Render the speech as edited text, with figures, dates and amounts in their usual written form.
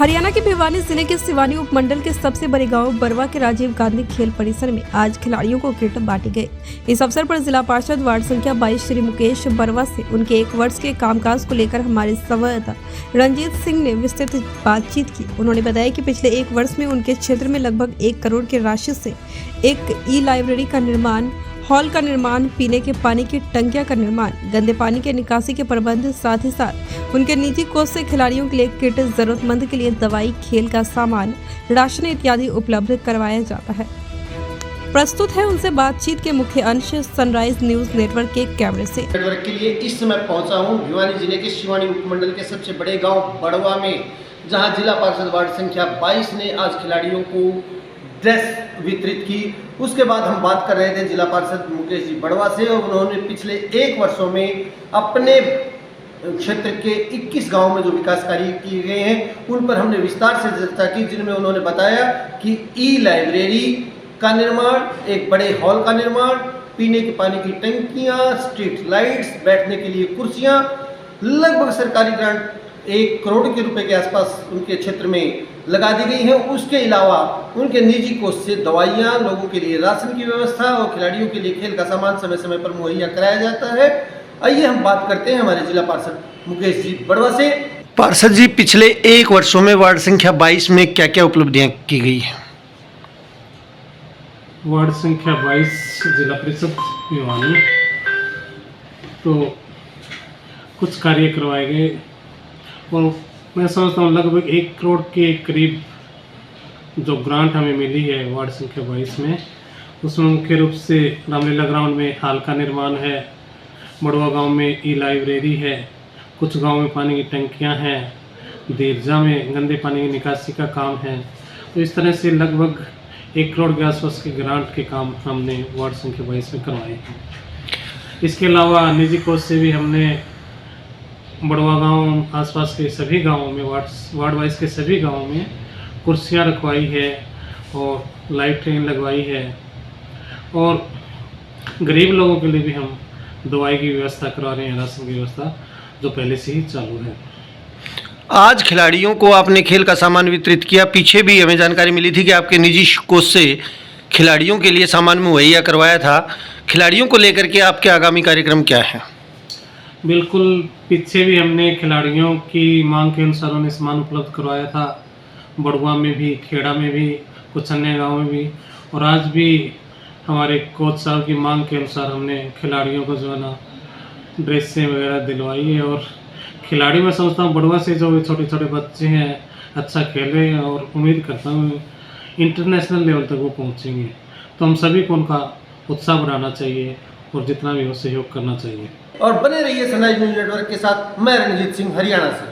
हरियाणा के भिवानी जिले के सिवानी उपमंडल के सबसे बड़े गांव बरवा के राजीव गांधी खेल परिसर में आज खिलाड़ियों को किट बांटे गए। इस अवसर पर जिला पार्षद वार्ड संख्या 22 श्री मुकेश बरवा से उनके 1 वर्ष के कामकाज को लेकर हमारे संवाददाता रंजीत सिंह ने विस्तृत बातचीत की। उन्होंने बताया कि पिछले 1 वर्ष में उनके क्षेत्र में लगभग 1 करोड़ की राशि से एक ई-लाइब्रेरी का निर्माण, हॉल का निर्माण, पीने के पानी की टंकियां का निर्माण, गंदे पानी के निकासी के प्रबंध, साथ ही साथ उनके निजी कोष से खिलाड़ियों के लिए किट, जरूरतमंद के लिए दवाई, खेल का सामान, राशन इत्यादि उपलब्ध करवाया जाता है। प्रस्तुत है उनसे बातचीत के मुख्य अंश सनराइज न्यूज नेटवर्क के कैमरे से। नेटवर्क के लिए इस समय पहुंचा हूं भिवानी जिले के सिवानी उपमंडल के सबसे बड़े गांव बड़वा में, जहां जिला पार्षद वार्ड संख्या 22 ने आज खिलाड़ियों को ड्रेस वितरित की। उसके बाद हम बात कर रहे थे जिला पार्षद मुकेश जी बड़वा से, और उन्होंने पिछले 1 वर्षों में अपने क्षेत्र के 21 गांव में जो विकास कार्य किए गए हैं उन पर हमने विस्तार से चर्चा की, जिनमें उन्होंने बताया कि ई-लाइब्रेरी का निर्माण, एक बड़े हॉल का निर्माण, पीने के पानी की टंकियां, स्ट्रीट लाइट्स, बैठने के लिए कुर्सियां, लगभग सरकारी ग्रांट 1 करोड़ के रुपए के आसपास उनके क्षेत्र में लगा दी गई है। उसके अलावा उनके निजी कोष से दवाइयाँ, लोगों के लिए राशन की व्यवस्था और खिलाड़ियों के लिए खेल का सामान समय समय पर मुहैया कराया जाता है। आइए हम बात करते हैं हमारे जिला पार्षद मुकेश जी बड़वा से। पार्षद जी, पिछले 1 वर्षों में वार्ड संख्या 22 में क्या क्या उपलब्धियां की गई है? वार्ड संख्या 22 जिला परिषद भिवानी, तो कुछ कार्य करवाए गए और मैं समझता हूँ लगभग 1 करोड़ के करीब जो ग्रांट हमें मिली है वार्ड संख्या 22 में, उसमें मुख्य रूप से रामलीला ग्राउंड में हाल का निर्माण है, बड़वा गांव में ई-लाइब्रेरी है, कुछ गांव में पानी की टंकियां हैं, देरजा में गंदे पानी की निकासी का काम है। तो इस तरह से लगभग 1 करोड़ के आसपास के ग्रांट के काम हमने वार्ड संख्या 22 में करवाए हैं। इसके अलावा निजी कोष से भी हमने बड़वा गांव आसपास के सभी गांवों में, वार्ड वाइज के सभी गांवों में कुर्सियां रखवाई है और लाइटें लगवाई है, और गरीब लोगों के लिए भी हम दवाई की व्यवस्था करवा रहे हैं, राशन की व्यवस्था जो पहले से ही चालू है। आज खिलाड़ियों को आपने खेल का सामान वितरित किया। पीछे भी हमें जानकारी मिली थी कि आपके निजी कोष से खिलाड़ियों के लिए सामान मुहैया करवाया था। खिलाड़ियों को लेकर के आपके आगामी कार्यक्रम क्या है? बिल्कुल, पीछे भी हमने खिलाड़ियों की मांग के अनुसार उन्हें सामान उपलब्ध करवाया था, बड़ुआ में भी, खेड़ा में भी, कुछ अन्य गाँव में भी, और आज भी हमारे कोच साहब की मांग के अनुसार हमने खिलाड़ियों को जो है ना ड्रेसें वगैरह दिलवाई है। और खिलाड़ी मैं समझता हूँ बड़ुआ से जो छोटे छोटे बच्चे हैं अच्छा खेल रहे हैं, और उम्मीद करता हूँ इंटरनेशनल लेवल तक वो पहुँचेंगे। तो हम सभी को उनका उत्साह बढ़ाना चाहिए और जितना भी हो सहयोग करना चाहिए। और बने रहिए सनराइज न्यूज नेटवर्क के साथ। मैं रणजीत सिंह, हरियाणा से।